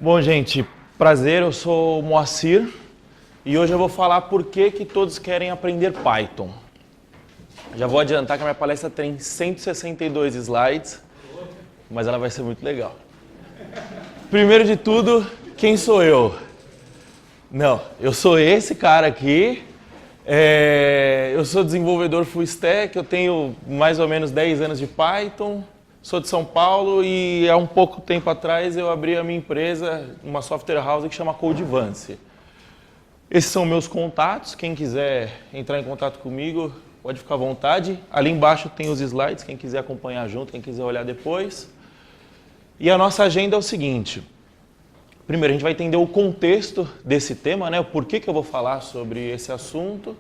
Bom, gente, prazer, eu sou o Moacir e hoje eu vou falar por que todos querem aprender Python. Já vou adiantar que a minha palestra tem 162 slides, mas ela vai ser muito legal. Primeiro de tudo, quem sou eu? Não, eu sou esse cara aqui, eu sou desenvolvedor full stack, eu tenho mais ou menos 10 anos de Python, sou de São Paulo e há um pouco tempo atrás eu abri a minha empresa, uma software house que chama Codevance. Esses são meus contatos, quem quiser entrar em contato comigo pode ficar à vontade. Ali embaixo tem os slides, quem quiser acompanhar junto, quem quiser olhar depois. E a nossa agenda é o seguinte. Primeiro, a gente vai entender o contexto desse tema, né? O porquê que eu vou falar sobre esse assunto.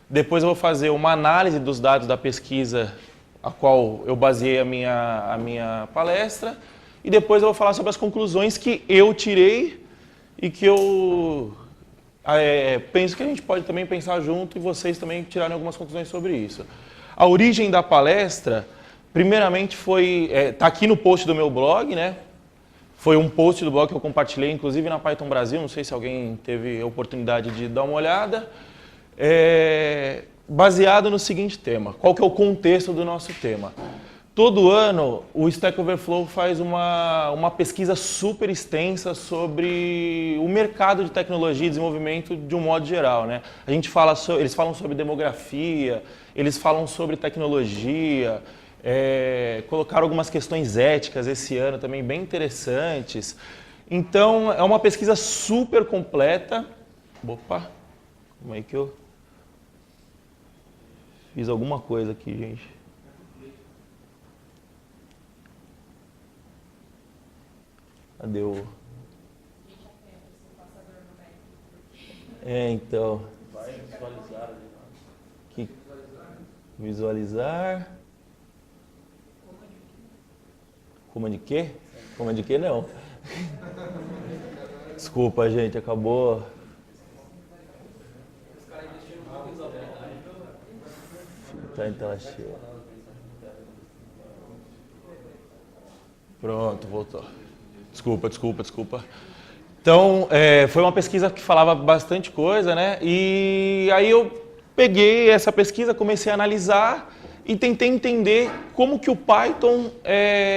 Depois eu vou fazer uma análise dos dados da pesquisa a qual eu baseei a minha palestra. E depois eu vou falar sobre as conclusões que eu tirei e que eu penso que a gente pode também pensar junto e vocês também tirarem algumas conclusões sobre isso. A origem da palestra, primeiramente, tá aqui no post do meu blog, né? Foi um post do blog que eu compartilhei, inclusive na Python Brasil, não sei se alguém teve a oportunidade de dar uma olhada, baseado no seguinte tema. Qual que é o contexto do nosso tema? Todo ano, o Stack Overflow faz uma pesquisa super extensa sobre o mercado de tecnologia e desenvolvimento de um modo geral, né? Eles falam sobre demografia, eles falam sobre tecnologia, colocaram algumas questões éticas esse ano também bem interessantes. Então, é uma pesquisa super completa. Opa, como é que eu fiz alguma coisa aqui, gente? Cadê o... então... Vai visualizar. Visualizar... Como de quê? Como de quê não? Desculpa, gente, acabou... Tá em tela cheia. Pronto, voltou. Desculpa. Então, foi uma pesquisa que falava bastante coisa, né? E aí eu peguei essa pesquisa, comecei a analisar e tentei entender como que o Python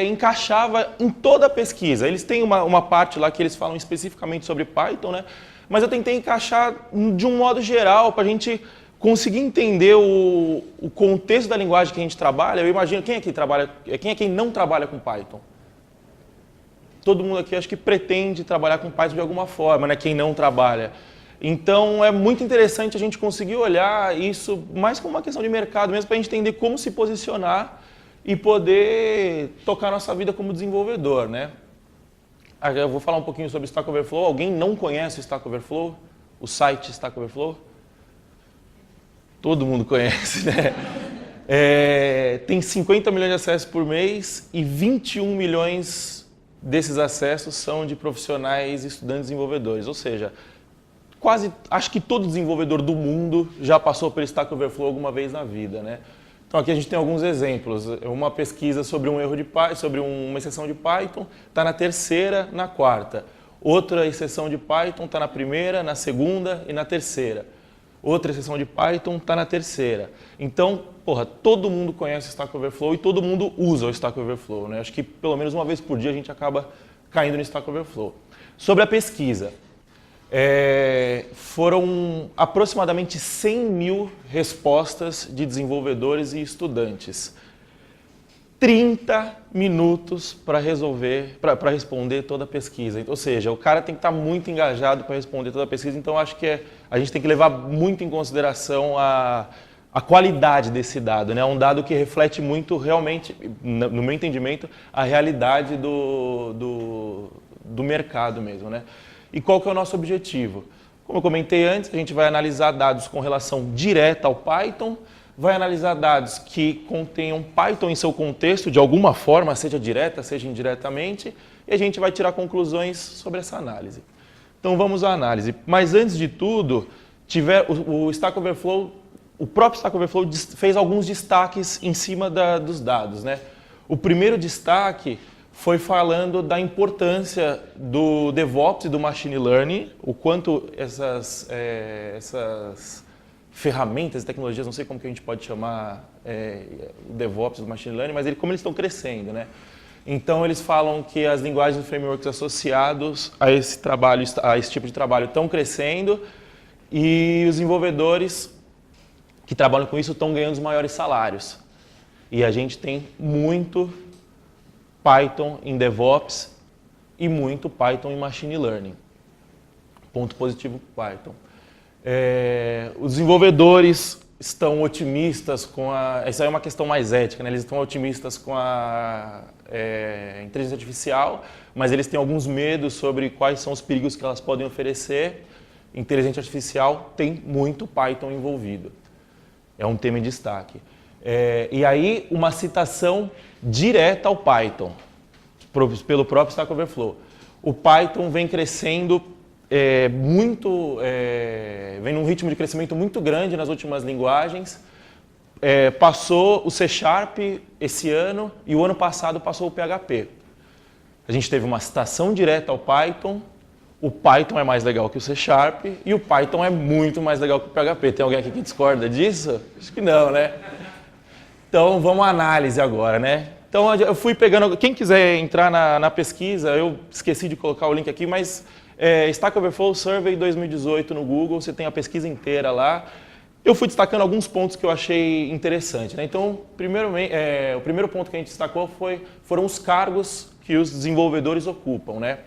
encaixava em toda a pesquisa. Eles têm uma parte lá que eles falam especificamente sobre Python, né? Mas eu tentei encaixar de um modo geral para a gente conseguir entender o contexto da linguagem que a gente trabalha. Eu imagino, quem aqui não trabalha com Python? Todo mundo aqui acho que pretende trabalhar com Python de alguma forma, né? Quem não trabalha. Então é muito interessante a gente conseguir olhar isso mais como uma questão de mercado mesmo, para a gente entender como se posicionar e poder tocar nossa vida como desenvolvedor, né? Eu vou falar um pouquinho sobre Stack Overflow. Alguém não conhece o Stack Overflow? O site Stack Overflow? Todo mundo conhece, né? Tem 50 milhões de acessos por mês e 21 milhões desses acessos são de profissionais, estudantes e desenvolvedores. Ou seja, acho que todo desenvolvedor do mundo já passou pelo Stack Overflow alguma vez na vida, né? Então aqui a gente tem alguns exemplos. Uma pesquisa sobre um erro de Python, sobre uma exceção de Python, está na terceira, na quarta. Outra exceção de Python está na primeira, na segunda e na terceira. Outra exceção de Python está na terceira. Então, todo mundo conhece o Stack Overflow e todo mundo usa o Stack Overflow, né? Acho que pelo menos uma vez por dia a gente acaba caindo no Stack Overflow. Sobre a pesquisa, foram aproximadamente 100 mil respostas de desenvolvedores e estudantes. 30 minutos para responder toda a pesquisa. Ou seja, o cara tem que estar muito engajado para responder toda a pesquisa, então acho que a gente tem que levar muito em consideração a qualidade desse dado, né? É um dado que reflete muito realmente, no meu entendimento, a realidade do mercado mesmo, né? E qual que é o nosso objetivo? Como eu comentei antes, a gente vai analisar dados com relação direta ao Python, vai analisar dados que contenham Python em seu contexto, de alguma forma, seja direta, seja indiretamente, e a gente vai tirar conclusões sobre essa análise. Então vamos à análise. Mas antes de tudo, o Stack Overflow, o próprio Stack Overflow fez alguns destaques em cima dos dados, né? O primeiro destaque foi falando da importância do DevOps e do Machine Learning, o quanto essas ferramentas, tecnologias, não sei como que a gente pode chamar o DevOps do Machine Learning, mas como eles estão crescendo, né? Então eles falam que as linguagens e frameworks associados a esse trabalho, a esse tipo de trabalho estão crescendo e os desenvolvedores que trabalham com isso estão ganhando os maiores salários. E a gente tem muito Python em DevOps e muito Python em Machine Learning. Ponto positivo para Python. Os desenvolvedores estão otimistas com a... Essa é uma questão mais ética, né? Eles estão otimistas com a inteligência artificial, mas eles têm alguns medos sobre quais são os perigos que elas podem oferecer. Inteligência artificial tem muito Python envolvido. É um tema em destaque. E aí, uma citação direta ao Python, pelo próprio Stack Overflow. O Python vem crescendo vem num ritmo de crescimento muito grande nas últimas linguagens. Passou o C# esse ano e o ano passado passou o PHP. A gente teve uma citação direta ao Python. O Python é mais legal que o C# e o Python é muito mais legal que o PHP. Tem alguém aqui que discorda disso? Acho que não, né? Então, vamos à análise agora, né? Então, eu fui pegando... Quem quiser entrar na pesquisa, eu esqueci de colocar o link aqui, mas Stack Overflow Survey 2018 no Google, você tem a pesquisa inteira lá. Eu fui destacando alguns pontos que eu achei interessante, né? Então, o primeiro ponto que a gente destacou foram os cargos que os desenvolvedores ocupam, né?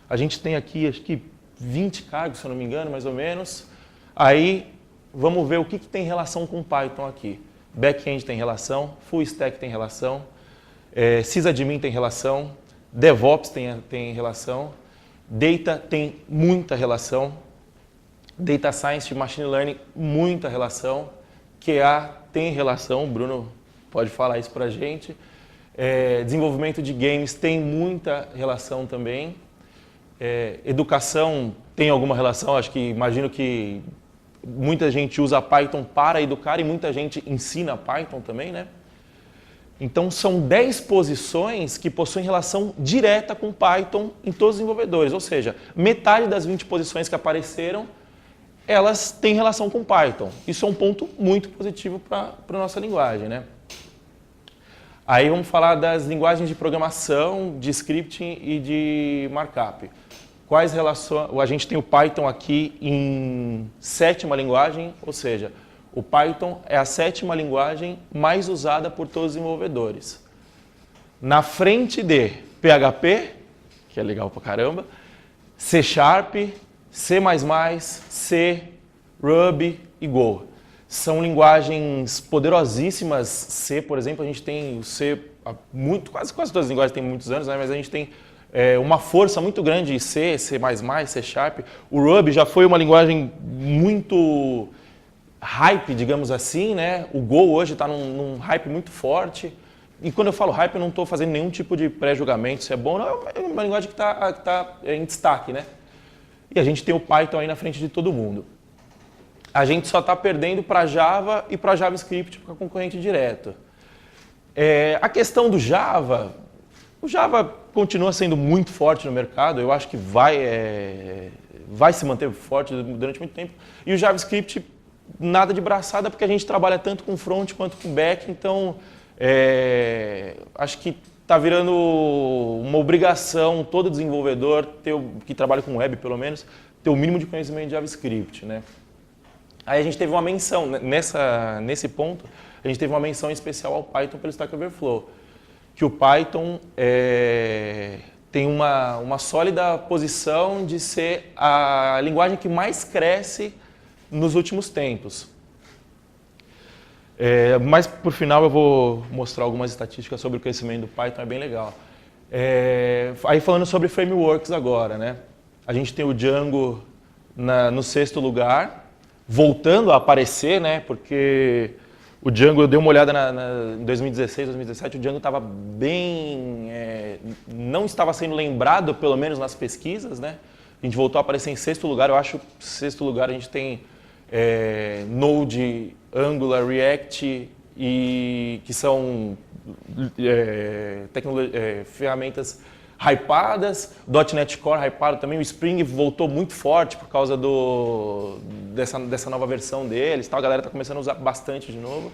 A gente tem aqui, acho que 20 cargos, se eu não me engano, mais ou menos. Aí, vamos ver o que tem relação com Python aqui. Back-end tem relação, Full Stack tem relação, Sysadmin tem relação, DevOps tem relação, Data tem muita relação, Data Science e Machine Learning, muita relação, QA tem relação, o Bruno pode falar isso pra gente, desenvolvimento de games tem muita relação também, educação tem alguma relação, imagino que muita gente usa Python para educar e muita gente ensina Python também, né? Então, são 10 posições que possuem relação direta com Python em todos os desenvolvedores. Ou seja, metade das 20 posições que apareceram, elas têm relação com Python. Isso é um ponto muito positivo para a nossa linguagem, né? Aí vamos falar das linguagens de programação, de scripting e de markup. Quais relações... A gente tem o Python aqui em 7ª linguagem, ou seja, o Python é a 7ª linguagem mais usada por todos os desenvolvedores. Na frente de PHP, que é legal pra caramba, C#, C++, C, Ruby e Go. São linguagens poderosíssimas. C, por exemplo, a gente tem o C, quase todas as linguagens têm muitos anos, né? Mas a gente tem uma força muito grande em C, C++, C#. O Ruby já foi uma linguagem muito hype, digamos assim, né? O Go hoje está num hype muito forte. E quando eu falo hype, eu não estou fazendo nenhum tipo de pré-julgamento se é bom ou não. É uma linguagem que está em destaque, né? E a gente tem o Python aí na frente de todo mundo. A gente só está perdendo para Java e para JavaScript, para concorrente direto. A questão do Java, o Java continua sendo muito forte no mercado, eu acho que vai se manter forte durante muito tempo. E o JavaScript, nada de braçada, porque a gente trabalha tanto com front quanto com back, então acho que está virando uma obrigação todo desenvolvedor, que trabalha com web pelo menos, ter o mínimo de conhecimento de JavaScript, né? Aí a gente teve uma menção, nesse ponto, a gente teve uma menção especial ao Python pelo Stack Overflow, que o Python tem uma sólida posição de ser a linguagem que mais cresce nos últimos tempos. Mas, por final, eu vou mostrar algumas estatísticas sobre o crescimento do Python, é bem legal. Aí falando sobre frameworks agora, né? A gente tem o Django no 6º lugar, voltando a aparecer, né? Porque o Django, eu dei uma olhada em 2016, 2017, o Django estava bem... não estava sendo lembrado, pelo menos nas pesquisas, né? A gente voltou a aparecer em 6º lugar, eu acho que em 6º lugar a gente tem Node, Angular, React e que são ferramentas hypadas, .NET Core hypado também, o Spring voltou muito forte por causa dessa nova versão deles, tal. A galera está começando a usar bastante de novo,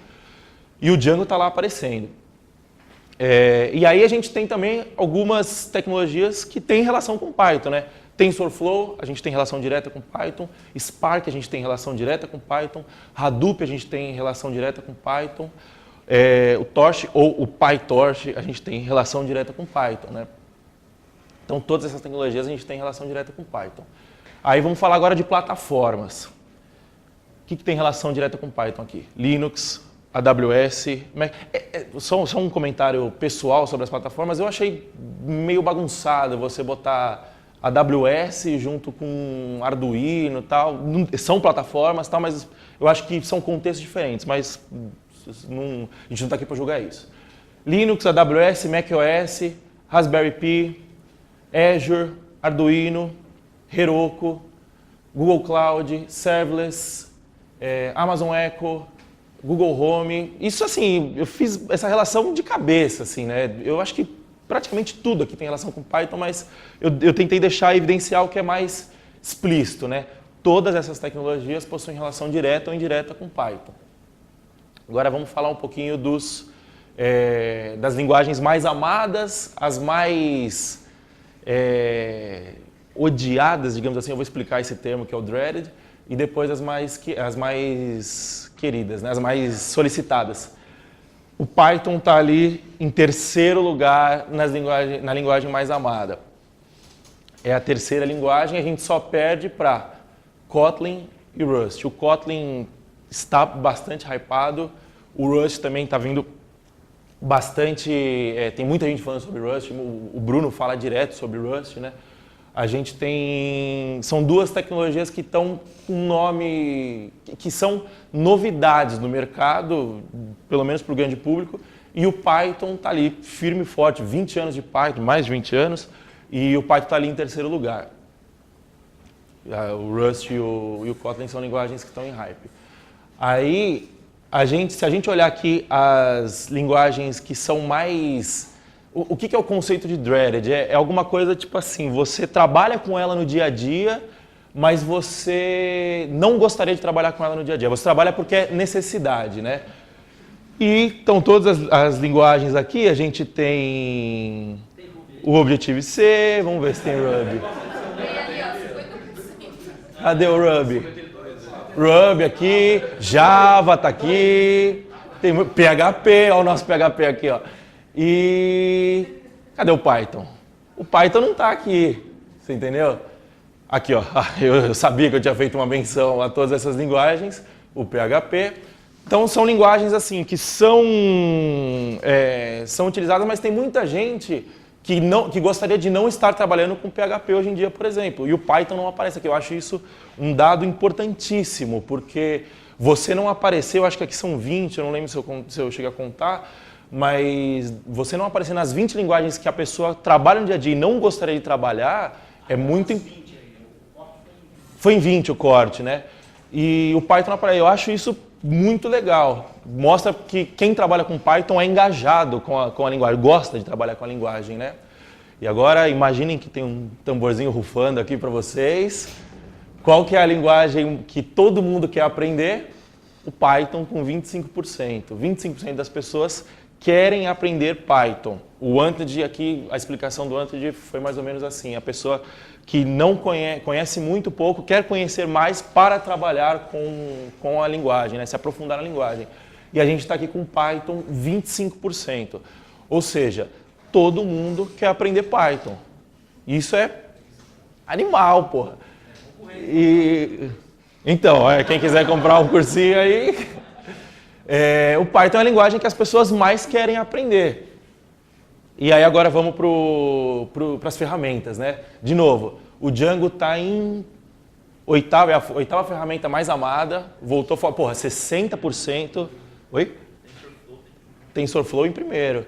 e o Django está lá aparecendo. E aí a gente tem também algumas tecnologias que têm relação com Python, né? TensorFlow, a gente tem relação direta com Python, Spark, a gente tem relação direta com Python, Hadoop, a gente tem relação direta com Python, o Torch ou o PyTorch, a gente tem relação direta com Python, né? Então, todas essas tecnologias a gente tem relação direta com Python. Aí vamos falar agora de plataformas. O que tem relação direta com Python aqui? Linux, AWS, Mac. Só um comentário pessoal sobre as plataformas. Eu achei meio bagunçado você botar AWS junto com Arduino e tal. São plataformas, tal, mas eu acho que são contextos diferentes, mas a gente não está aqui para julgar isso. Linux, AWS, macOS, Raspberry Pi, Azure, Arduino, Heroku, Google Cloud, Serverless, Amazon Echo, Google Home. Isso, assim, eu fiz essa relação de cabeça, assim, né? Eu acho que praticamente tudo aqui tem relação com Python, mas eu tentei deixar evidenciar o que é mais explícito, né? Todas essas tecnologias possuem relação direta ou indireta com Python. Agora vamos falar um pouquinho das linguagens mais amadas, as mais odiadas, digamos assim. Eu vou explicar esse termo que é o dreaded, e depois as mais queridas, né? As mais solicitadas. O Python está ali em terceiro lugar na linguagem mais amada. É a terceira linguagem, a gente só perde para Kotlin e Rust. O Kotlin está bastante hypado, o Rust também está vindo bastante, tem muita gente falando sobre Rust, o Bruno fala direto sobre Rust, né? A gente são duas tecnologias que estão com nome, que são novidades no mercado, pelo menos para o grande público, e o Python está ali firme e forte, 20 anos de Python, mais de 20 anos, e o Python está ali em terceiro lugar. O Rust e o Kotlin são linguagens que estão em hype. Aí, se a gente olhar aqui as linguagens que são mais... O que é o conceito de dreaded? É alguma coisa tipo assim, você trabalha com ela no dia a dia, mas você não gostaria de trabalhar com ela no dia a dia. Você trabalha porque é necessidade, né? E então todas as linguagens aqui, a gente tem o Objective-C, vamos ver se tem Ruby. Cadê o Ruby? Ruby aqui, Java tá aqui, tem PHP, olha o nosso PHP aqui, ó. E cadê o Python? O Python não tá aqui, você entendeu? Aqui, ó, eu sabia que eu tinha feito uma menção a todas essas linguagens, o PHP. Então são linguagens assim que são utilizadas, mas tem muita gente que gostaria de não estar trabalhando com PHP hoje em dia, por exemplo. E o Python não aparece aqui. Eu acho isso um dado importantíssimo, porque você não aparecer, eu acho que aqui são 20, eu não lembro se eu cheguei a contar, mas você não aparecer nas 20 linguagens que a pessoa trabalha no dia a dia e não gostaria de trabalhar, é muito... Foi em 20 o corte, né? E o Python não aparece. Eu acho isso muito legal. Mostra que quem trabalha com Python é engajado com a linguagem, gosta de trabalhar com a linguagem, né? E agora, imaginem que tem um tamborzinho rufando aqui para vocês. Qual que é a linguagem que todo mundo quer aprender? O Python com 25%. 25% das pessoas querem aprender Python. O Wanted aqui, a explicação do Wanted foi mais ou menos assim. A pessoa que não conhece muito pouco, quer conhecer mais para trabalhar com a linguagem, né? Se aprofundar na linguagem. E a gente está aqui com Python 25%. Ou seja, todo mundo quer aprender Python. Isso é animal, porra. Então, quem quiser comprar um cursinho aí... o Python é a linguagem que as pessoas mais querem aprender. E aí agora vamos para as ferramentas, né? De novo, o Django está em oitava, é a oitava ferramenta mais amada, voltou, porra, 60%. Oi? TensorFlow em primeiro.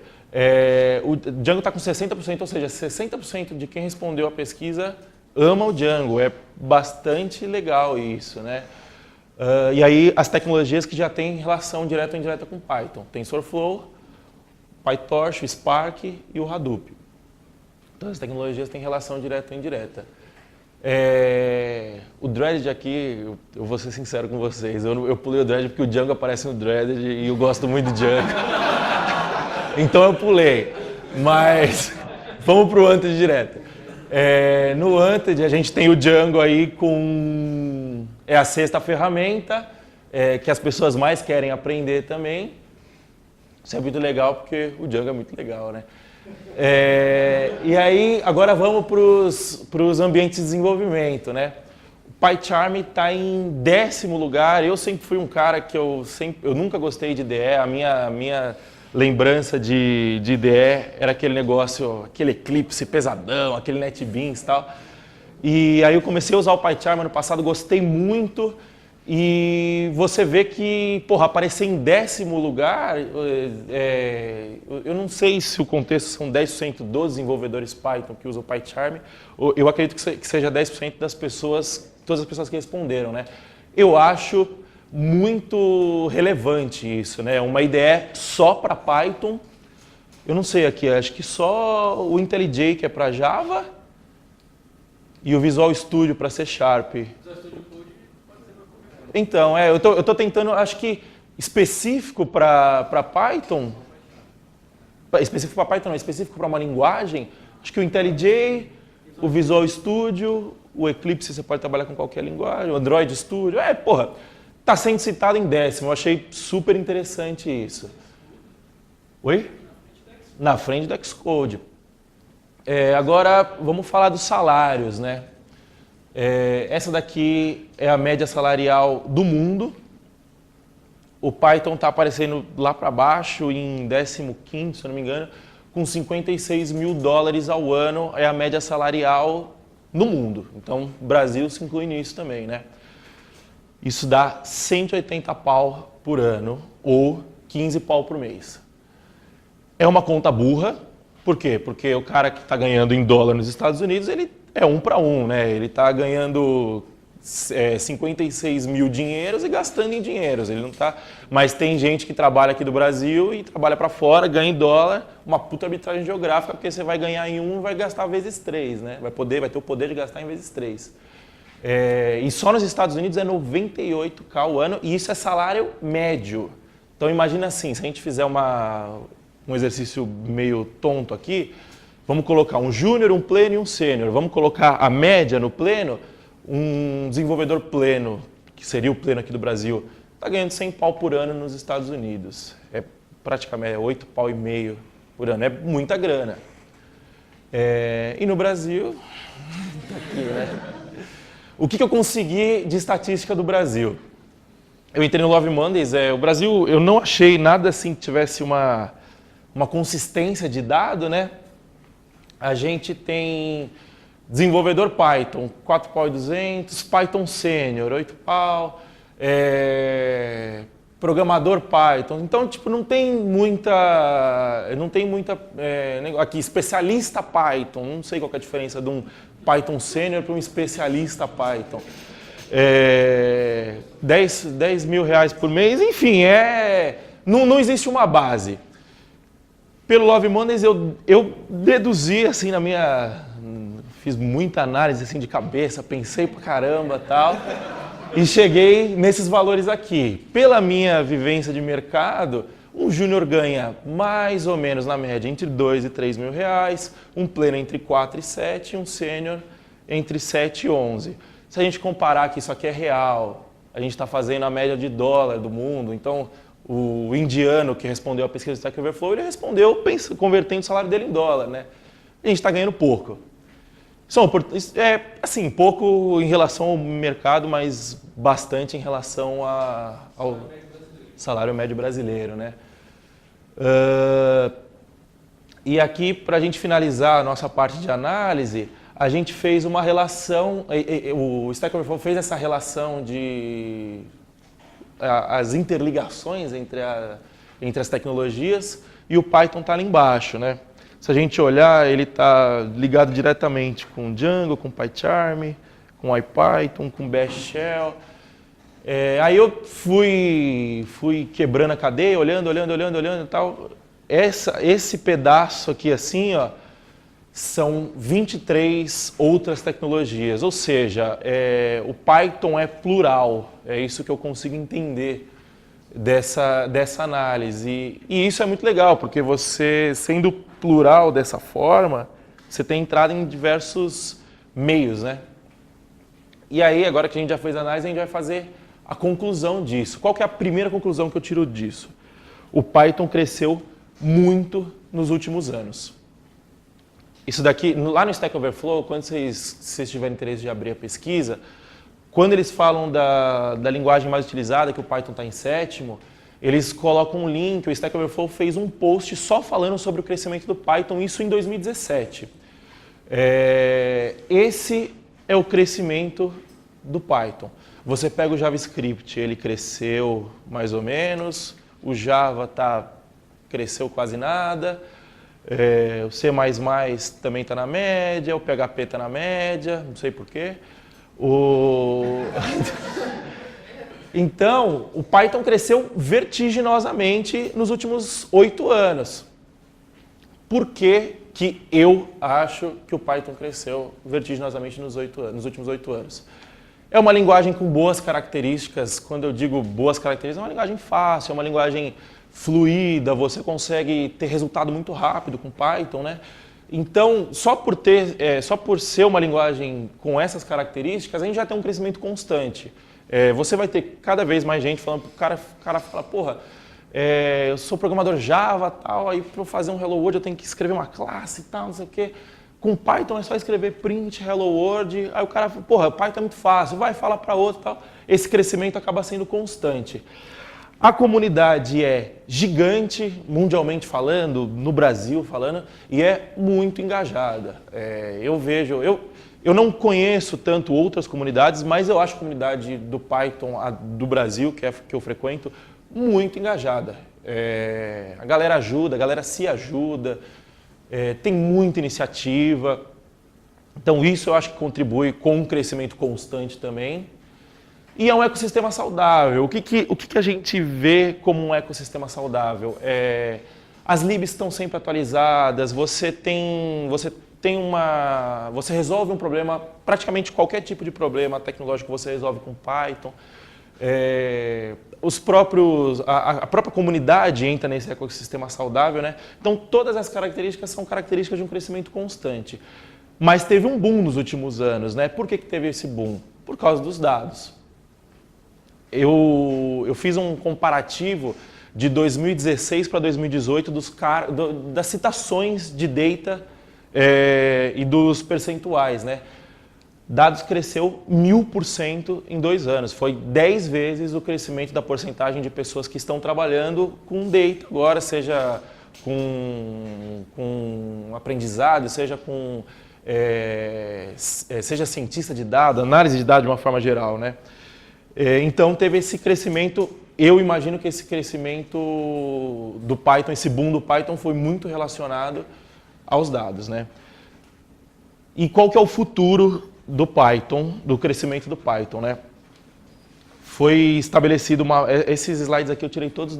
O Django está com 60%, ou seja, 60% de quem respondeu a pesquisa ama o Django. É bastante legal isso, né? E aí as tecnologias que já têm relação direta ou indireta com Python. TensorFlow, PyTorch, o Spark e o Hadoop. Então as tecnologias têm relação direta ou indireta. O Threaded aqui, eu vou ser sincero com vocês, eu pulei o Threaded porque o Django aparece no Threaded e eu gosto muito de Django. Então eu pulei, mas vamos para o Wanted direto. No Wanted a gente tem o Django aí com... É a sexta ferramenta que as pessoas mais querem aprender também. Isso é muito legal porque o Django é muito legal, né? E aí, agora vamos para os ambientes de desenvolvimento, né? O PyCharm está em 10º lugar. Eu sempre fui um cara que eu nunca gostei de IDE. A minha lembrança de IDE era aquele negócio, aquele Eclipse pesadão, aquele NetBeans e tal. E aí eu comecei a usar o PyCharm ano passado, gostei muito. E você vê que, porra, aparecer em 10º lugar, eu não sei se o contexto são 10% dos desenvolvedores Python que usam o PyCharm, eu acredito que seja 10% das pessoas, todas as pessoas que responderam, né? Eu acho muito relevante isso, né? Uma IDE só para Python, eu não sei aqui, acho que só o IntelliJ que é para Java e o Visual Studio para C Sharp. Então, eu estou tentando, acho que específico para Python, específico para uma linguagem, acho que o IntelliJ, o Visual Studio, o Eclipse você pode trabalhar com qualquer linguagem, o Android Studio, porra, está sendo citado em 10º, eu achei super interessante isso. Oi? Na frente do Xcode. Agora, vamos falar dos salários, né? Essa daqui é a média salarial do mundo. O Python está aparecendo lá para baixo, em 15º, se eu não me engano, com 56 mil dólares ao ano é a média salarial no mundo. Então, o Brasil se inclui nisso também, né? Isso dá 180 pau por ano ou 15 pau por mês. É uma conta burra. Por quê? Porque o cara que está ganhando em dólar nos Estados Unidos, ele é 1 para 1, né? Ele está ganhando 56 mil dinheiros e gastando em dinheiros. Ele não tá... Mas tem gente que trabalha aqui do Brasil e trabalha para fora, ganha em dólar, uma puta arbitragem geográfica, porque você vai ganhar em 1 e vai gastar vezes 3, né? Vai ter o poder de gastar em vezes 3. E só nos Estados Unidos é 98k ao ano, e isso é salário médio. Então imagina assim, se a gente fizer um exercício meio tonto aqui, vamos colocar um júnior, um pleno e um sênior. Vamos colocar a média no pleno, um desenvolvedor pleno, que seria o pleno aqui do Brasil, está ganhando 100 pau por ano nos Estados Unidos. É praticamente 8 pau e meio por ano, é muita grana. E no Brasil, tá aqui, né? O que eu consegui de estatística do Brasil? Eu entrei no Love Mondays, o Brasil, eu não achei nada assim que tivesse uma consistência de dado, né? A gente tem desenvolvedor Python, 4 pau e 200, Python Sênior, 8 pau, programador Python. Então, tipo, não tem muita aqui, especialista Python, não sei qual que é a diferença de um Python Sênior para um especialista Python. 10 mil reais por mês, enfim, não existe uma base. Pelo Love Mondays eu deduzi assim fiz muita análise assim de cabeça, pensei pra caramba tal, e cheguei nesses valores aqui. Pela minha vivência de mercado, um júnior ganha mais ou menos na média entre 2 e 3 mil reais, um pleno entre 4 e 7 e um sênior entre 7 e 11. Se a gente comparar que isso aqui é real, a gente está fazendo a média de dólar do mundo, então o indiano que respondeu a pesquisa do Stack Overflow, ele respondeu convertendo o salário dele em dólar, né? A gente está ganhando pouco. Assim, pouco em relação ao mercado, mas bastante em relação ao salário médio brasileiro, né? E aqui, para a gente finalizar a nossa parte de análise, a gente fez uma relação, o Stack Overflow fez essa relação de as interligações entre as tecnologias, e o Python está ali embaixo, né? Se a gente olhar, ele está ligado diretamente com Django, com PyCharm, com IPython, com Bash Shell. Aí eu fui quebrando a cadeia, olhando e tal. Esse pedaço aqui assim, ó, são 23 outras tecnologias, ou seja, o Python é plural, é isso que eu consigo entender dessa análise. E isso é muito legal, porque você, sendo plural dessa forma, você tem entrada em diversos meios, né? E aí, agora que a gente já fez a análise, a gente vai fazer a conclusão disso. Qual que é a primeira conclusão que eu tiro disso? O Python cresceu muito nos últimos anos. Isso daqui, lá no Stack Overflow, quando vocês tiverem interesse de abrir a pesquisa, quando eles falam da linguagem mais utilizada, que o Python está em 7º, eles colocam um link, o Stack Overflow fez um post só falando sobre o crescimento do Python, isso em 2017. Esse é o crescimento do Python. Você pega o JavaScript, ele cresceu mais ou menos, o Java cresceu quase nada, o C++ também está na média, o PHP está na média, não sei porquê. Então, o Python cresceu vertiginosamente nos últimos 8 anos. Por que eu acho que o Python cresceu vertiginosamente nos últimos 8 anos? É uma linguagem com boas características. Quando eu digo boas características, é uma linguagem fácil, é uma linguagem fluida, você consegue ter resultado muito rápido com Python, né? Então, só por ser uma linguagem com essas características, a gente já tem um crescimento constante. Você vai ter cada vez mais gente falando, o cara fala, porra, eu sou programador Java, tal, aí para eu fazer um Hello World eu tenho que escrever uma classe e tal, não sei o quê. Com Python é só escrever print, Hello World, aí o cara fala, porra, Python é muito fácil, vai falar para outro e tal. Esse crescimento acaba sendo constante. A comunidade é gigante, mundialmente falando, no Brasil falando, e é muito engajada. Eu não conheço tanto outras comunidades, mas eu acho a comunidade do Python do Brasil, que eu frequento, muito engajada. A galera ajuda, a galera se ajuda, tem muita iniciativa. Então isso eu acho que contribui com um crescimento constante também. E é um ecossistema saudável. O que a gente vê como um ecossistema saudável? As libs estão sempre atualizadas, você resolve um problema, praticamente qualquer tipo de problema tecnológico você resolve com Python. A própria comunidade entra nesse ecossistema saudável, né? Então todas as características são características de um crescimento constante. Mas teve um boom nos últimos anos, né? Por que teve esse boom? Por causa dos dados. Eu fiz um comparativo de 2016 para 2018 das citações de data e dos percentuais, né? Dados cresceu 1000% em 2 anos. Foi 10 vezes o crescimento da porcentagem de pessoas que estão trabalhando com data agora, seja com aprendizado, seja seja cientista de dados, análise de dados de uma forma geral, né? Então teve esse crescimento, eu imagino que esse crescimento do Python, esse boom do Python foi muito relacionado aos dados, né? E qual que é o futuro do Python, do crescimento do Python, né? Foi estabelecido esses slides aqui eu tirei todos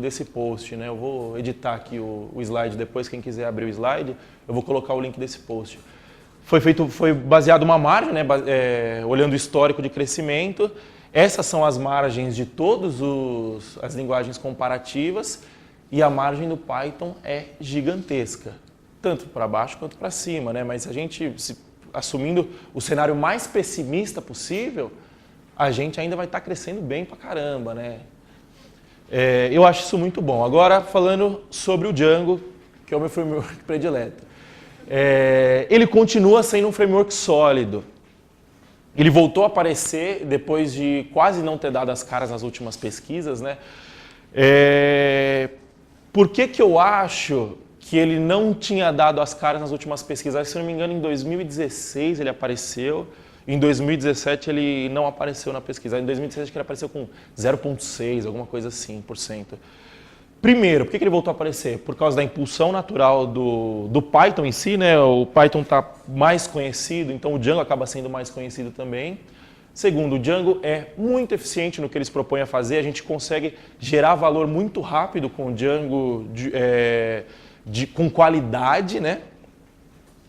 desse post, né? Eu vou editar aqui o slide depois, quem quiser abrir o slide, eu vou colocar o link desse post. Foi baseado uma margem, né? Olhando o histórico de crescimento. Essas são as margens de todas as linguagens comparativas e a margem do Python é gigantesca, tanto para baixo quanto para cima, né? Mas a gente, assumindo o cenário mais pessimista possível, a gente ainda vai estar crescendo bem pra caramba, né? Eu acho isso muito bom. Agora, falando sobre o Django, que é o meu framework predileto. Ele continua sendo um framework sólido. Ele voltou a aparecer depois de quase não ter dado as caras nas últimas pesquisas, né? Por que eu acho que ele não tinha dado as caras nas últimas pesquisas? Se não me engano, em 2016 ele apareceu, em 2017 ele não apareceu na pesquisa. Em 2016 acho que ele apareceu com 0,6, alguma coisa assim, por cento. Primeiro, por que ele voltou a aparecer? Por causa da impulsão natural do Python em si, né? O Python está mais conhecido, então o Django acaba sendo mais conhecido também. Segundo, o Django é muito eficiente no que eles propõem a fazer, a gente consegue gerar valor muito rápido com o Django com qualidade, né?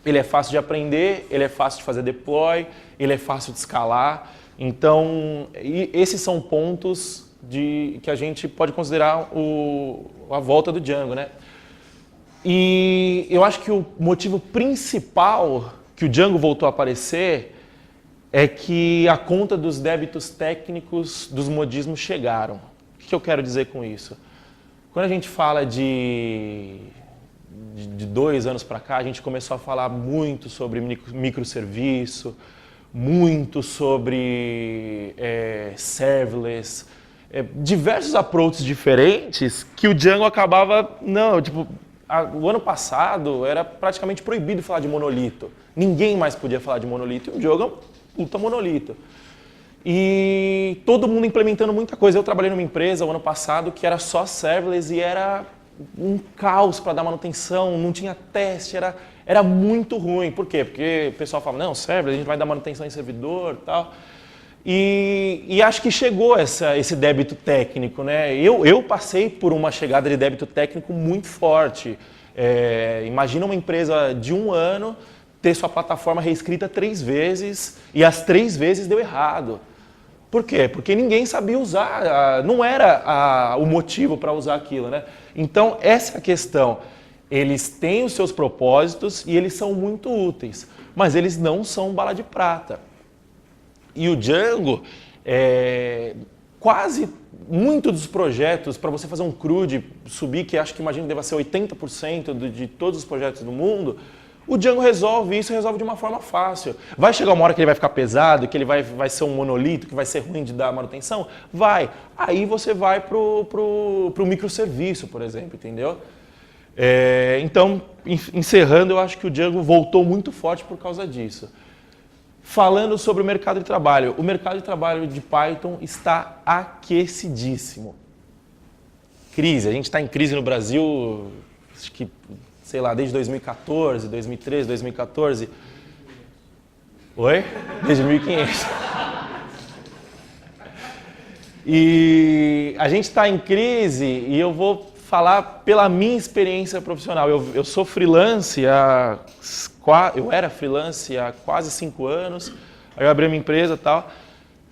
Ele é fácil de aprender, ele é fácil de fazer deploy, ele é fácil de escalar. Então, esses são pontos que a gente pode considerar a volta do Django, né? E eu acho que o motivo principal que o Django voltou a aparecer é que a conta dos débitos técnicos dos modismos chegaram. O que eu quero dizer com isso? Quando a gente fala de 2 anos para cá, a gente começou a falar muito sobre microserviço, muito sobre serverless, diversos approaches diferentes que o Django acabava... o ano passado era praticamente proibido falar de monolito. Ninguém mais podia falar de monolito. E o Django é um puta monolito. E todo mundo implementando muita coisa. Eu trabalhei numa empresa o ano passado que era só serverless e era um caos para dar manutenção, não tinha teste, era muito ruim. Por quê? Porque o pessoal fala, não, serverless, a gente vai dar manutenção em servidor e tal. E acho que chegou esse débito técnico, né? Eu passei por uma chegada de débito técnico muito forte. Imagina uma empresa de 1 ano ter sua plataforma reescrita 3 vezes e as 3 vezes deu errado. Por quê? Porque ninguém sabia usar, não era o motivo para usar aquilo, né? Então, essa é a questão. Eles têm os seus propósitos e eles são muito úteis, mas eles não são bala de prata. E o Django, muito dos projetos, para você fazer um CRUD subir, que acho que imagino que deva ser 80% de todos os projetos do mundo, o Django resolve isso, resolve de uma forma fácil. Vai chegar uma hora que ele vai ficar pesado, que ele vai ser um monolito, que vai ser ruim de dar manutenção? Vai. Aí você vai pro microserviço, por exemplo, entendeu? Então, encerrando, eu acho que o Django voltou muito forte por causa disso. Falando sobre o mercado de trabalho de Python está aquecidíssimo. Crise, a gente está em crise no Brasil, acho que, sei lá, desde 2014, 2013, 2014. Oi? Desde 1500. E a gente está em crise e eu vou falar pela minha experiência profissional. Eu sou freelance eu era freelance há quase 5 anos, aí eu abri a minha empresa e tal.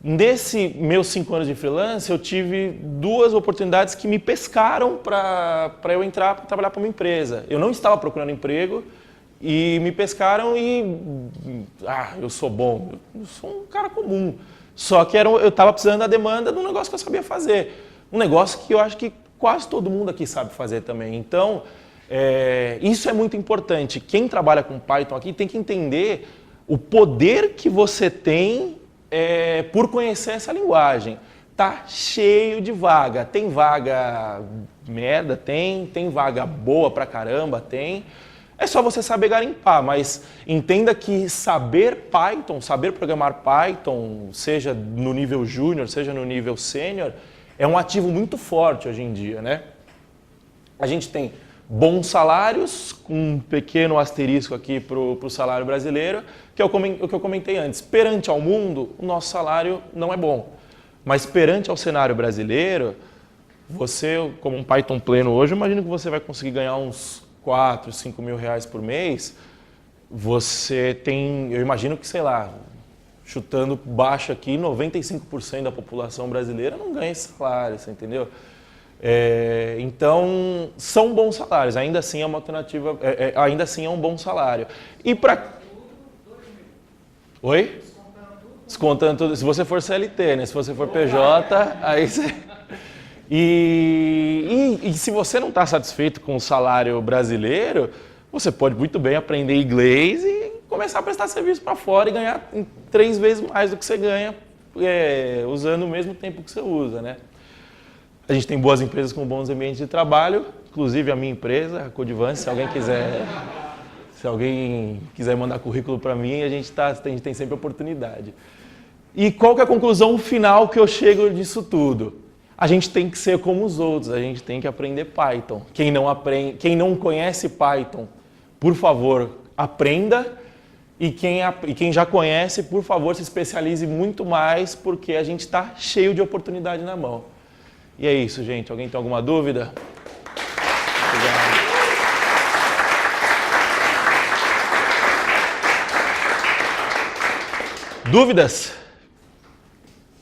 Nesses meus 5 anos de freelance, eu tive 2 oportunidades que me pescaram para eu entrar para trabalhar para uma empresa. Eu não estava procurando emprego e me pescaram e... eu sou bom, eu sou um cara comum. Só que eu estava precisando da demanda de um negócio que eu sabia fazer. Um negócio que eu acho que quase todo mundo aqui sabe fazer também. Então, isso é muito importante. Quem trabalha com Python aqui tem que entender o poder que você tem por conhecer essa linguagem. Tá cheio de vaga. Tem vaga merda? Tem vaga boa pra caramba? Tem. É só você saber garimpar, mas entenda que saber Python, saber programar Python, seja no nível júnior, seja no nível sênior, é um ativo muito forte hoje em dia, né? A gente tem bons salários, com um pequeno asterisco aqui para o salário brasileiro, que é o que eu comentei antes. Perante ao mundo, o nosso salário não é bom. Mas perante ao cenário brasileiro, você, como um Python pleno hoje, eu imagino que você vai conseguir ganhar uns 4, 5 mil reais por mês. Você tem, eu imagino que, sei lá, chutando baixo aqui, 95% da população brasileira não ganha esse salário, você entendeu? Então, são bons salários, ainda assim é uma alternativa, ainda assim é um bom salário. E para... Oi? Descontando tudo, se você for CLT, né? Se você for PJ, aí você... E se você não está satisfeito com o salário brasileiro, você pode muito bem aprender inglês e começar a prestar serviço para fora e ganhar 3 vezes mais do que você ganha usando o mesmo tempo que você usa, né? A gente tem boas empresas com bons ambientes de trabalho, inclusive a minha empresa, a Codivance, se alguém quiser mandar currículo para mim, a gente tem sempre oportunidade. E qual que é a conclusão final que eu chego disso tudo? A gente tem que ser como os outros, a gente tem que aprender Python. Quem não conhece Python, por favor, aprenda. E quem já conhece, por favor, se especialize muito mais, porque a gente está cheio de oportunidade na mão. E é isso, gente. Alguém tem alguma dúvida? Obrigado. Dúvidas?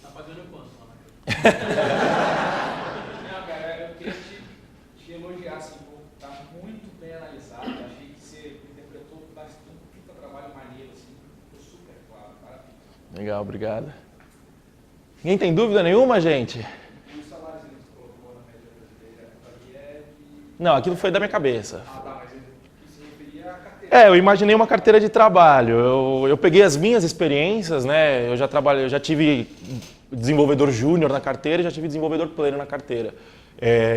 Tá pagando quanto? Não, cara, eu queria te elogiar, assim, tá muito bem analisado. Achei que você interpretou um puta trabalho maneiro, assim, ficou super claro, parabéns. Legal, obrigado. Ninguém tem dúvida nenhuma, gente? E o salário que você colocou na média brasileira ali é de... Não, aquilo foi da minha cabeça. Ah, tá, mas ele se referia à carteira. Eu imaginei uma carteira de trabalho. Eu peguei as minhas experiências, né? Eu já trabalhei, eu já tive desenvolvedor júnior na carteira e já tive desenvolvedor pleno na carteira.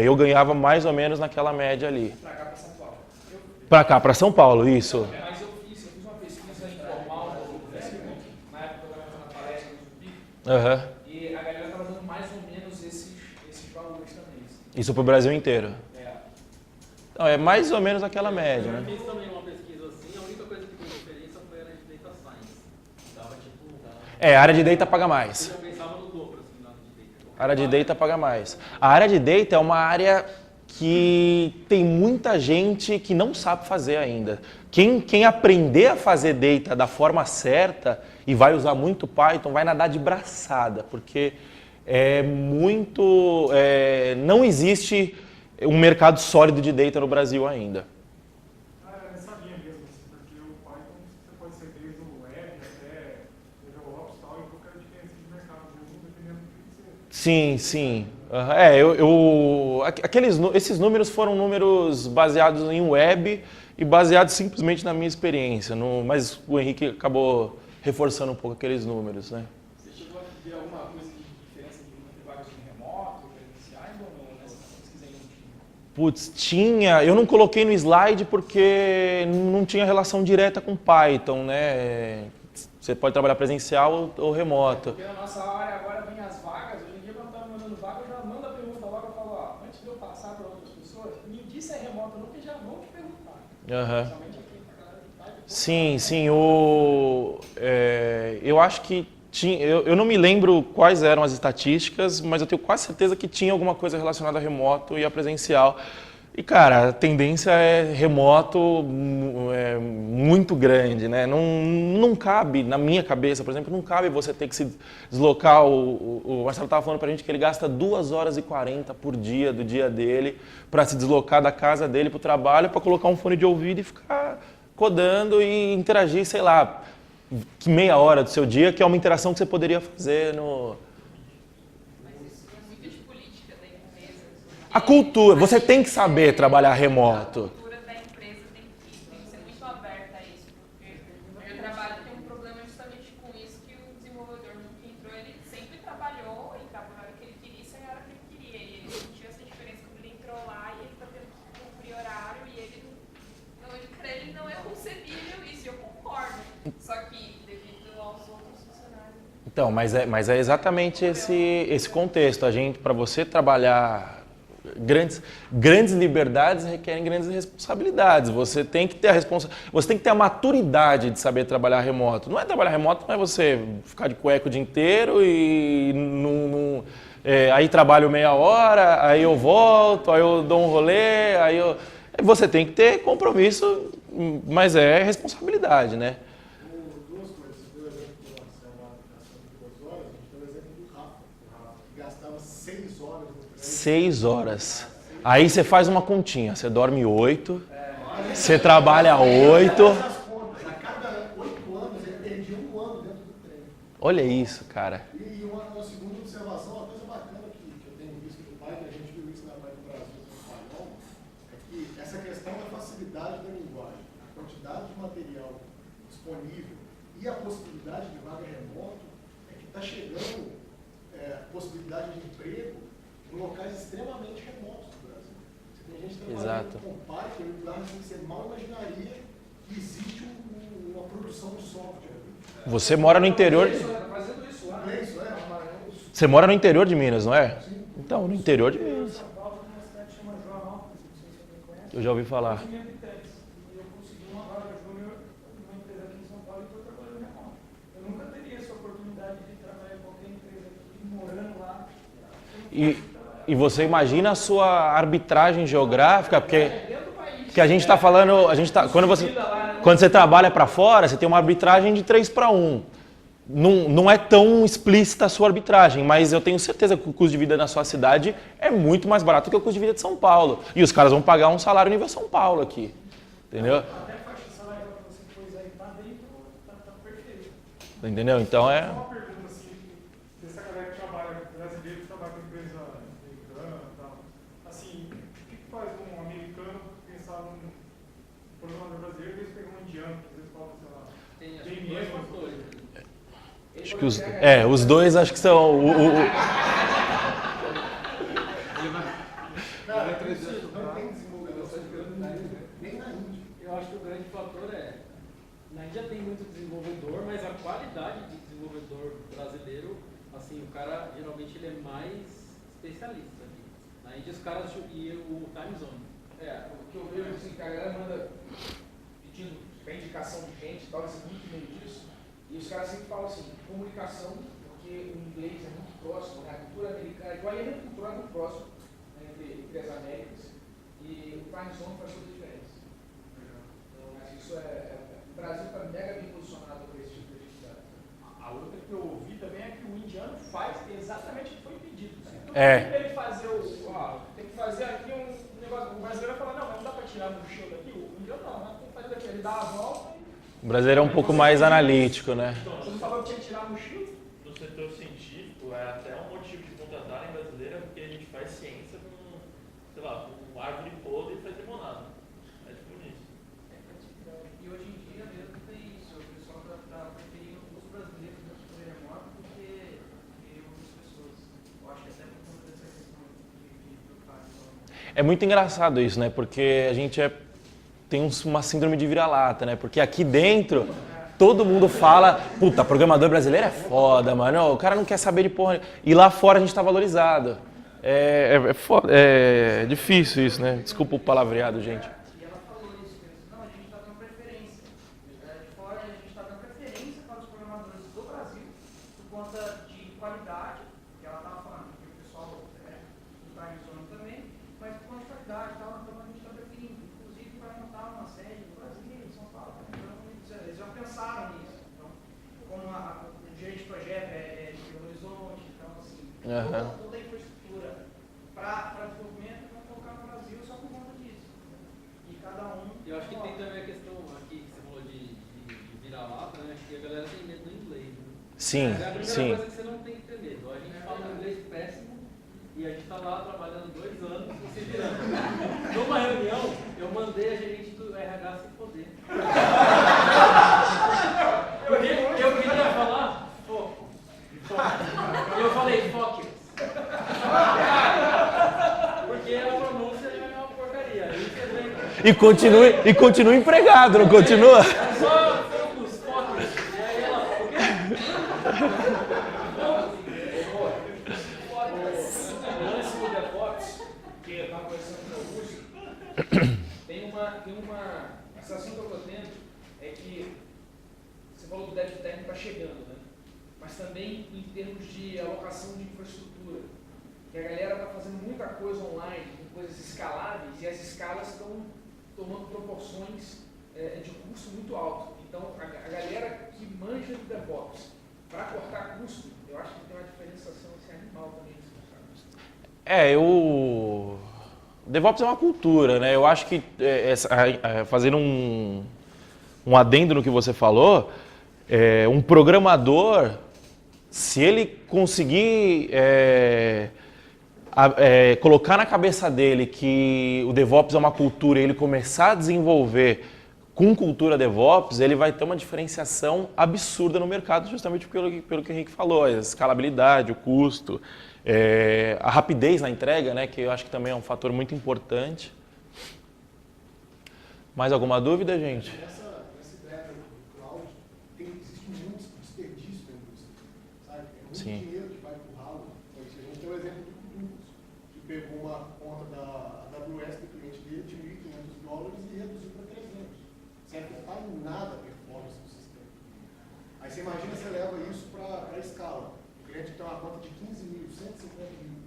Eu ganhava mais ou menos naquela média ali. Pra cá, pra São Paulo. Pra cá, pra São Paulo, isso. Mas eu fiz uma pesquisa informal no Facebook, na época que eu estava fazendo a palestra no Zumbi, Aham. e a galera estava dando mais ou menos esses valores também. Assim. Isso pro Brasil inteiro. Então, é mais ou menos aquela média, Eu né? fiz também uma pesquisa assim, a única coisa que fez diferença foi a área de Data Science. Dava tipo... A área de data paga mais. Eu pensava no dobro, assim, na área de Data. A área de data paga mais. A área de data é uma área que tem muita gente que não sabe fazer ainda. Quem aprender a fazer data da forma certa e vai usar muito Python, vai nadar de braçada, porque não existe um mercado sólido de data no Brasil ainda. Eu sabia mesmo, porque o Python você pode ser desde o web até o DevOps e tal, e qualquer diferença de mercado mesmo, dependendo do que você... Sim. Esses números foram números baseados em web e baseados simplesmente na minha experiência, mas o Henrique acabou reforçando um pouco aqueles números, né? Você chegou a ver alguma coisa de diferença entre vagas de remoto, presenciais ou não? Nessa pesquisa aí não tinha? Putz, tinha. Eu não coloquei no slide porque não tinha relação direta com Python, né? Você pode trabalhar presencial ou remoto. Porque na nossa área agora vem as vagas, hoje em dia quando eu estava mandando vaga, eu já mando a pergunta logo, eu falo, ó, antes de eu passar para outras pessoas, me diz se é remoto ou não, que já vão te perguntar. Aham. Principalmente aqui pra galera que tá de Sim. Eu acho que tinha. Eu não me lembro quais eram as estatísticas, mas eu tenho quase certeza que tinha alguma coisa relacionada a remoto e a presencial. E, cara, a tendência é remoto muito grande, né? Não cabe, na minha cabeça, por exemplo, não cabe você ter que se deslocar. O Marcelo estava falando pra gente que ele gasta 2h40 por dia do dia dele para se deslocar da casa dele para o trabalho, para colocar um fone de ouvido e ficar codando e interagir, sei lá, meia hora do seu dia, que é uma interação que você poderia fazer no... Mas isso é muito de política da empresa. A cultura, você tem que saber trabalhar remoto. A cultura da empresa tem que ser muito aberta a isso, porque o meu trabalho tem um problema justamente com isso, que o desenvolvedor que entrou, ele sempre trabalhou, entrava na hora que ele queria e saía na hora que ele queria. E ele sentiu essa diferença quando ele entrou lá e ele está tendo que cumprir horário e para ele não é concebível isso, eu concordo. Só que devido aos outros funcionários. Então, mas é exatamente esse contexto. Para você trabalhar grandes liberdades requerem grandes responsabilidades. Você tem que ter você tem que ter a maturidade de saber trabalhar remoto. Não é trabalhar remoto, não é você ficar de cueca o dia inteiro e aí trabalho meia hora, aí eu volto, aí eu dou um rolê, você tem que ter compromisso, mas é responsabilidade, né? Duas coisas. Você deu exemplo de relação à aplicação de 2 horas, a gente deu o exemplo do Rafa, que gastava 6 horas no treino. 6 horas. Aí você faz uma continha, você dorme 8, você trabalha 8. Essas contas, a cada 8 anos ele perdia 1 ano dentro do treino. Olha isso, cara. E uma segunda observação, uma coisa bacana que eu tenho visto do Python, a gente viu isso na Python Brasil com o espanhol, é que essa questão da facilidade da linguagem, a quantidade de material disponível e a possibilidade de vaga remoto é que está chegando possibilidade de emprego em locais extremamente remotos do Brasil. Você tem gente trabalhando com Python em lugares em que você mal imaginaria que existe uma produção de software. Você mora no interior. fazendo isso lá. É isso, Você mora no interior de Minas, não é? Então, no interior de Minas. São Paulo tem uma cidade que chama Joanópolis, não sei se alguém conhece. Eu já ouvi falar. 11.000 habitantes. E eu consegui uma vaga júnior numa empresa aqui em São Paulo e estou E você imagina a sua arbitragem geográfica, porque a gente está falando, quando você trabalha para fora, você tem uma arbitragem de 3-1. Não é tão explícita a sua arbitragem, mas eu tenho certeza que o custo de vida na sua cidade é muito mais barato que o custo de vida de São Paulo. E os caras vão pagar um salário nível São Paulo aqui, entendeu? Até a faixa salarial que você pôs aí tá dentro, tá perfeito. Entendeu? Então é... Uma pergunta assim, dessa galera que trabalha, brasileiro que trabalha com empresa americana e tal. Assim, o que faz um americano pensar num programador brasileiro e eles pegam um indiano, que às vezes falta, sei lá, Tem acho que dois fatores. Acho que os dois acho que são... Cara, isso não tem desenvolvedor nem na Índia. Eu acho que o grande fator na Índia tem muito desenvolvedor, mas a qualidade de desenvolvedor brasileiro, assim, o cara geralmente ele é mais especialista aqui. Na Índia os caras e o time zone. O que eu vejo assim, que a galera manda pedindo pra indicação de gente, talvez muito meio disso, e os caras sempre falam assim, comunicação, porque o inglês é muito próximo, né? A cultura americana, igual a minha cultura é muito próximo, né, entre as Américas, e o time zone faz toda a diferença. Então, acho que isso o Brasil está mega bem posicionado para esse tipo de atividade. A outra que eu ouvi também é que o indiano faz exatamente o que foi pedido. Né? Então, É. tem que fazer tem que fazer aqui um negócio. O brasileiro vai falar, não dá para tirar no show daqui. O indiano não, tem que fazer daqui. Ele dá a volta e... O brasileiro é um pouco mais analítico, né? Você não falou que tinha que tirar no show? No setor científico, é até um motivo de contratarem brasileiro, porque a gente faz ciência com, sei lá, com árvore podre e faz limonada. É tipo nisso. E hoje em dia mesmo tem isso, o pessoal está preferindo os brasileiros no setor remoto do que outras pessoas. Eu acho que até por conta dessa questão de preocupação. É muito engraçado isso, né? Porque a gente tem uma síndrome de vira-lata, né? Porque aqui dentro todo mundo fala, puta, programador brasileiro é foda, mano. O cara não quer saber de porra. E lá fora a gente tá valorizado. É difícil isso, né? Desculpa o palavreado, gente. E ela falou isso mesmo. Não, a gente está dando preferência. De fora, a gente está dando preferência para os programadores do Brasil por conta de qualidade, que ela estava falando, que o pessoal do time zone também, mas por conta de qualidade, então a gente está preferindo, inclusive para montar uma sede no Brasil, em São Paulo. Então, eles já pensaram nisso. Então, como o gerente de projeto é de Belo Horizonte, então, assim, toda a infraestrutura para desenvolvimento vão colocar no Brasil só por conta disso. E cada um... Eu acho que tem também a questão aqui que você falou de vira-lata, né? Que a galera tem medo do inglês, né? Sim, Mas é a primeira sim. coisa que você não tem que ter medo. A gente fala um inglês péssimo e a gente está lá trabalhando 2 anos se virando. Numa reunião, eu mandei a gerente do RH se foder. Eu queria falar foco. E eu falei focus. Porque a pronúncia é uma porcaria. Aí você vem. E continue empregado, não continua? É só focus, focus. E aí ela, o quê? O lance do DevOps, que eu estava conversando com o Augusto, tem uma a sensação que eu estou tendo é que você falou que o Dev Tech está chegando, né? Mas também em termos de alocação de infraestrutura, que a galera está fazendo muita coisa online, com coisas escaláveis, e as escalas estão tomando proporções de custo muito alto. Então, a galera que manja do DevOps, para cortar custo, eu acho que tem uma diferenciação assim, animal também. O DevOps é uma cultura, né? Eu acho que, fazendo um adendo no que você falou, um programador, se ele conseguir colocar na cabeça dele que o DevOps é uma cultura e ele começar a desenvolver com cultura DevOps, ele vai ter uma diferenciação absurda no mercado, justamente pelo que o Henrique falou, a escalabilidade, o custo, a rapidez na entrega, né, que eu acho que também é um fator muito importante. Mais alguma dúvida, gente? Nessa ideia do cloud, existe muito desperdício na indústria, sabe? É muito Sim. dinheiro que vai para o ralo. A gente tem o exemplo do Kubernetes, que pegou uma conta da AWS do cliente dele de $1.500 e reduziu para 300. Sem afetar em nada a performance do sistema. Aí você imagina, você leva isso para a escala. O cliente tem uma conta de 15 mil, 150 mil.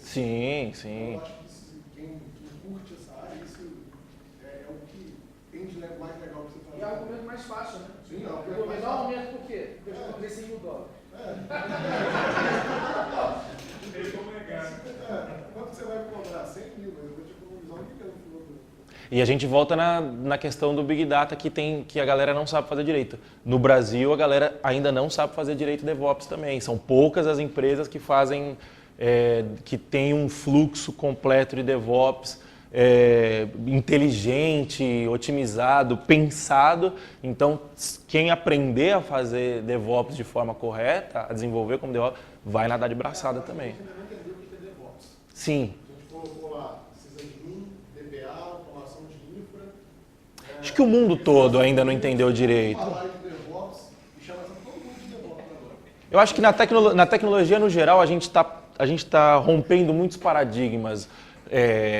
Sim, Então, sim. eu acho que quem curte essa área, isso é o que tem de mais legal que você fazer. E é o argumento mais fácil, né? Sim, é o Eu argumento vou mais dar um fácil. aumento por quê? Porque eu já comprei $100.000. Tem como negar. Quanto você vai me cobrar? 100 mil, mas eu vou te economizar 1 milhão no final do ano. E a gente volta na questão do Big Data que a galera não sabe fazer direito. No Brasil, a galera ainda não sabe fazer direito DevOps também. São poucas as empresas que fazem, que tem um fluxo completo de DevOps inteligente, otimizado, pensado. Então, quem aprender a fazer DevOps de forma correta, a desenvolver como DevOps, vai nadar de braçada também. Você ainda não entendeu o que é DevOps. Sim. Se a gente for lá, sysadmin, DBA, automação de infra. Acho que o mundo todo ainda não entendeu direito. Falar de DevOps e chamar todo mundo de DevOps agora. Eu acho que na tecnologia, no geral, a gente tá rompendo muitos paradigmas.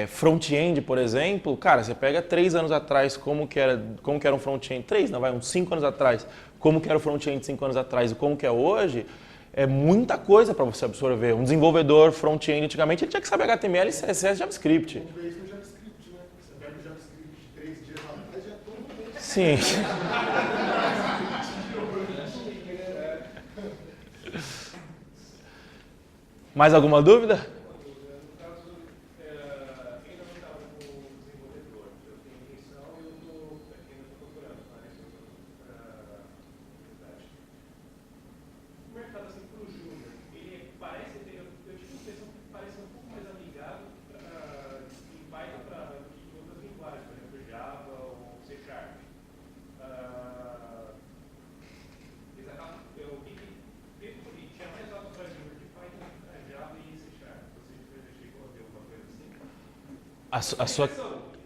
Front-end, por exemplo, cara, você pega 3 anos atrás como que era um front-end, 3, não, vai, uns 5 anos atrás, como que era o front-end 5 anos atrás e como que é hoje, é muita coisa para você absorver. Um desenvolvedor front-end, antigamente, ele tinha que saber HTML, CSS, JavaScript. Vamos ver isso no JavaScript, né? Você pega o JavaScript de 3 dias atrás, já é todo mundo. Sim. Mais alguma dúvida?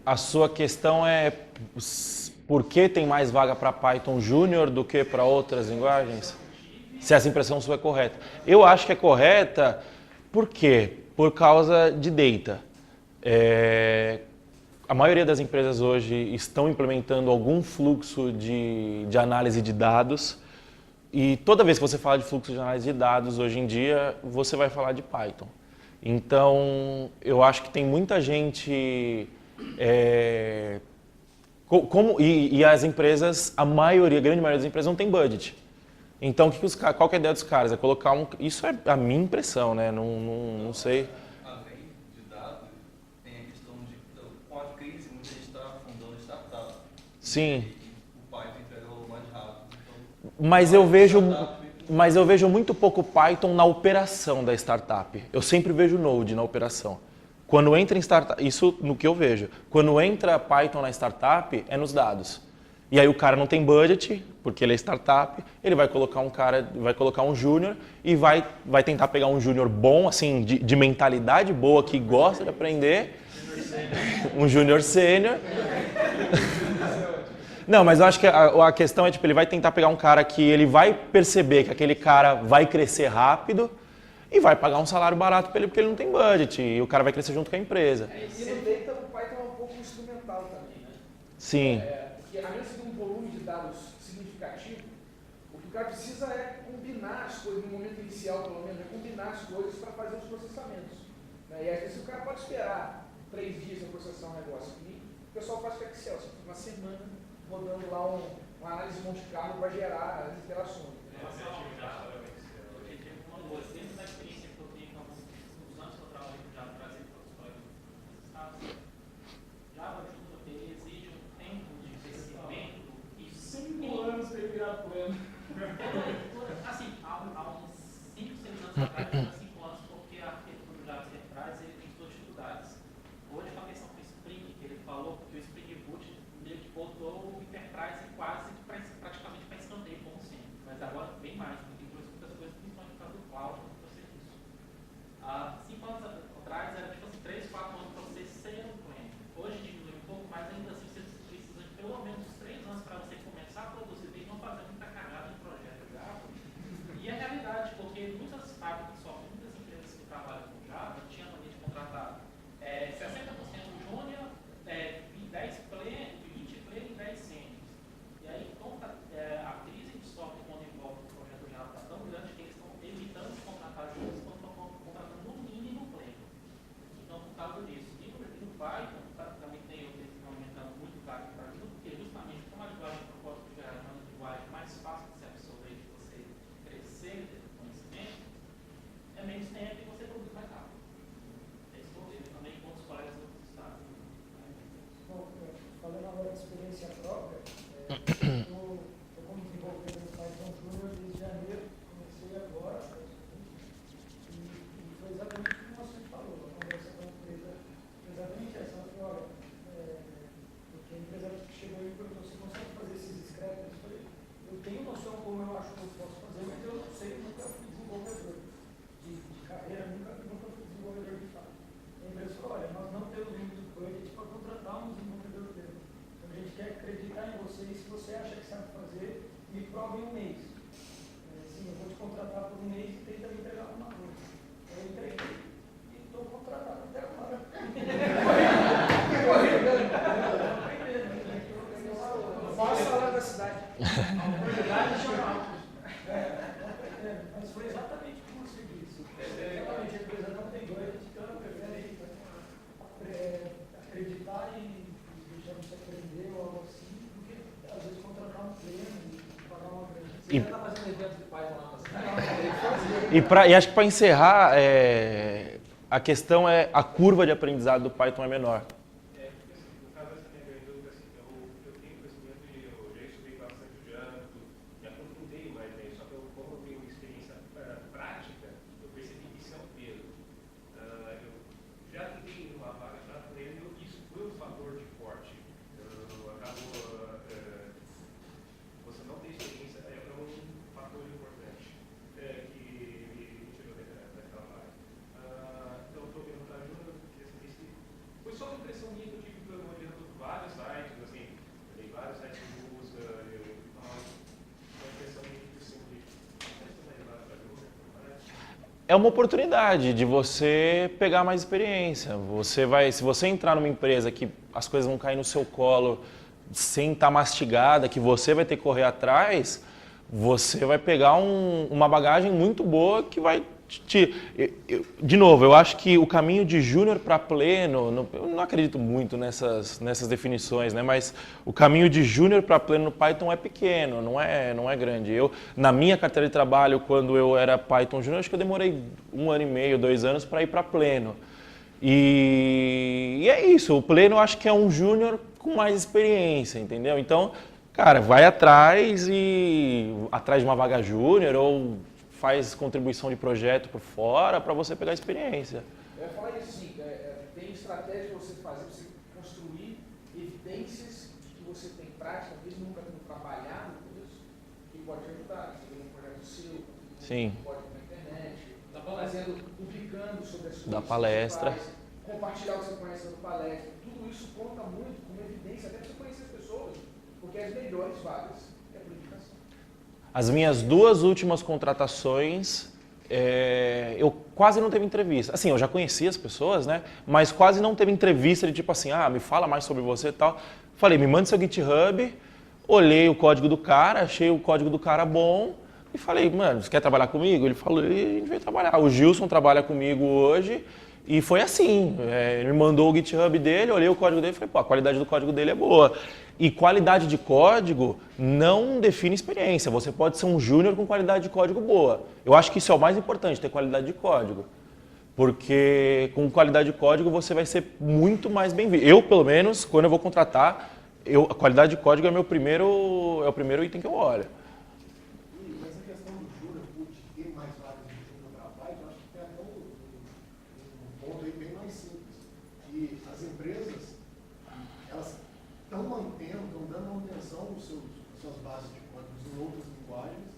A sua questão é por que tem mais vaga para Python Júnior do que para outras linguagens? Se essa impressão sua é correta. Eu acho que é correta, por quê? Por causa de data. A maioria das empresas hoje estão implementando algum fluxo de análise de dados e toda vez que você fala de fluxo de análise de dados hoje em dia, você vai falar de Python. Então, eu acho que tem muita gente... E as empresas, a grande maioria das empresas não tem budget. Então, qual que é a ideia dos caras? É colocar isso é a minha impressão, né? Não sei. Além de dados, tem a questão de pós-crise, muita gente está fundando startup. Sim. O Python entrega o mais rápido. Então, Mas eu vejo muito pouco Python na operação da startup. Eu sempre vejo Node na operação. Quando entra em startup, isso no que eu vejo. Quando entra Python na startup, é nos dados. E aí o cara não tem budget, porque ele é startup, ele vai colocar um júnior e vai tentar pegar um júnior bom, assim, de mentalidade boa, que gosta de aprender. Um júnior sênior. Não, mas eu acho que a questão é, tipo, ele vai tentar pegar um cara que ele vai perceber que aquele cara vai crescer rápido e vai pagar um salário barato para ele porque ele não tem budget e o cara vai crescer junto com a empresa. E no data o Python é um pouco instrumental também, né? Sim. Porque a menos que um volume de dados significativo, o que o cara precisa é combinar as coisas, no momento inicial pelo menos, é combinar as coisas para fazer os processamentos. Né? E às vezes o cara pode esperar 3 dias para processar um negócio. E o pessoal faz com Excel, você fica uma semana rodando lá uma análise de Monte Carlo para gerar as interações. Dentro da experiência que eu tenho nos anos que eu trabalho com Java Brasil, para os colegas dos estados, Java Júnior ele exige um tempo de crescimento e 5 anos para ele virar pleno. Assim, há uns 5, 6 anos atrás, era 5 anos, porque a arquitetura do Java Enterprise ele tem suas dificuldades. Hoje, com a questão do Spring, que ele falou, porque o Spring Boot meio que botou o Enterprise quase praticamente para escanteio, como sempre. Mas agora bem mais, porque trouxe muitas coisas, principalmente para o cloud, para você isso. Há 5 anos atrás era tipo assim, 3, 4 anos para você ser um cliente. Hoje diminuiu um pouco, mas ainda assim você precisa de pelo menos 3 anos para você começar a produzir bem, não fazer muita cagada em projeto Java. E é a realidade, porque muitas fábricas de software, muitas empresas que trabalham com Java tinham a mania de contratar 60% júnior, 10 play, 20 play e 10 sêniors. E aí, a crise de software quando envolve o projeto Java está tão grande que eles estão evitando de contratar júnior, estão contratando no mínimo play. causa disso. E no Python também tem aumentando muito o cálculo para tudo, porque justamente como a linguagem de propósito geral é uma linguagem mais fácil de se absorver, de você crescer dentro do conhecimento, é menos tempo e você produz mais rápido. É isso que eu vejo também com os colegas do estado. Bom, falando agora de experiência própria, eu como desenvolvedor no Python Junior desde janeiro, comecei agora, e foi exatamente o que você falou, a conversa com a empresa, exatamente essa, ela falou, olha, porque a empresa chegou e perguntou, você consegue fazer esses scrappers? Eu falei, eu tenho noção como eu acho que eu posso fazer, mas eu não sei, eu nunca fui desenvolvedor de carreira, nunca fui desenvolvedor de fato. A empresa falou, olha, nós não temos muito budget para contratar um desenvolvedor dele. Então a gente quer acreditar em você e se você acha que sabe fazer, me prova em um mês. Sim, eu vou te contratar por um mês e tenta me entregar alguma coisa. Eu entreguei e estou contratado até agora. Posso falar da cidade. A oportunidade nacional. Mas foi exatamente como você disse. Exatamente, a empresa não tem budget, então ela prefere acreditar e deixar você aprender ou algo assim, do que às vezes contratar um pleno e pagar uma grana. Você já está fazendo evento de Python lá na cidade? E acho que para encerrar, a questão é a curva de aprendizado do Python é menor. No caso dessa minha grande dúvida, assim, eu tenho conhecimento e eu já estudei bastante o Django, me aprofundei mais nisso, só que como eu tenho experiência prática, eu percebi que isso é um peso. Eu já tentei uma vaga para pleno e isso foi um fator de corte. Você não ter experiência é um fator importante que me tirou daquela vaga. Então, eu estou vendo para a Júnior, foi só uma impressão minha que eu tive olhando vários sites, assim, tem vários sites de busca, uma impressão minha que assim, É uma oportunidade de você pegar mais experiência. Se você entrar numa empresa que as coisas vão cair no seu colo sem estar mastigada, que você vai ter que correr atrás, você vai pegar uma bagagem muito boa que vai de novo, eu acho que o caminho de júnior para pleno, eu não acredito muito nessas definições, né? Mas o caminho de júnior para pleno no Python é pequeno, não é grande. Na minha carteira de trabalho, quando eu era Python júnior, acho que eu demorei 1 ano e meio, 2 anos para ir para pleno. E é isso, o pleno eu acho que é um júnior com mais experiência, entendeu? Então, cara, vai atrás de uma vaga júnior ou faz contribuição de projeto por fora para você pegar experiência. Eu ia falar isso sim, tem estratégia para você fazer, você construir evidências de que você tem prática, às vezes nunca tendo trabalhado com isso, que pode te ajudar, você vê um projeto seu, Sim. pode ir na internet, publicando sobre as suas da palestra, compartilhar o que você conhece da palestra, tudo isso conta muito como evidência, até para você conhecer as pessoas, porque as melhores vagas é a publicação. As minhas 2 últimas contratações, eu quase não teve entrevista. Assim, eu já conhecia as pessoas, né? Mas quase não teve entrevista de tipo assim, me fala mais sobre você e tal. Falei, me manda seu GitHub, olhei o código do cara, achei o código do cara bom e falei, mano, você quer trabalhar comigo? Ele falou, e a gente veio trabalhar. O Gilson trabalha comigo hoje e foi assim. Ele me mandou o GitHub dele, olhei o código dele e falei, pô, a qualidade do código dele é boa. E qualidade de código não define experiência. Você pode ser um júnior com qualidade de código boa. Eu acho que isso é o mais importante, ter qualidade de código. Porque com qualidade de código você vai ser muito mais bem-vindo. Eu, pelo menos, quando eu vou contratar, a qualidade de código é o primeiro item que eu olho. E essa questão do júnior, de ter mais vagas de júnior para Python, eu acho que tem até um ponto aí bem mais simples. Que as empresas, elas estão dando manutenção nas suas bases de códigos em outras linguagens,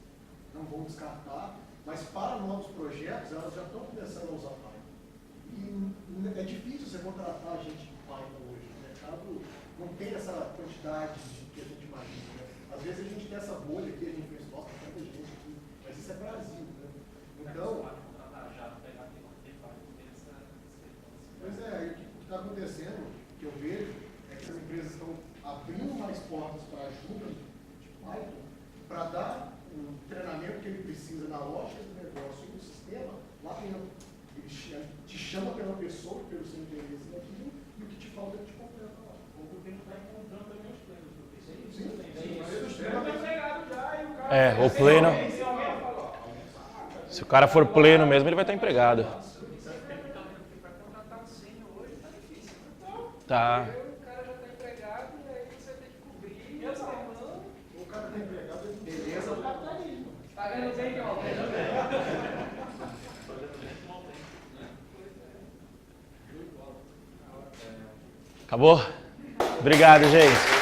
não vão descartar, mas para novos projetos elas já estão começando a usar Python. E é difícil você contratar gente de Python hoje, o mercado não tem essa quantidade que a gente imagina. Né? Às vezes a gente tem essa bolha aqui, a gente pensa, nossa, tem tanta gente aqui, mas isso é Brasil. Né? Então, pois é, o que está acontecendo, que eu vejo, é que as empresas estão abrindo mais portas para a ajuda de Python para dar o treinamento que ele precisa na lógica do negócio e no sistema lá dentro. Ele te chama pela pessoa, pelo seu interesse naquilo, e o que te falta ele te completa lá. Ou porque não está encontrando também os plenos, porque isso aí Sim, tem mas os isso. treinos Tá empregado já e o cara. É, o pleno. Se o cara for pleno mesmo, ele vai estar empregado. Tá. O cara já está empregado e aí você tem que cobrir. O cara tá empregado, beleza, o capitalismo. Tá ganhando bem, não? Acabou? Obrigado, gente.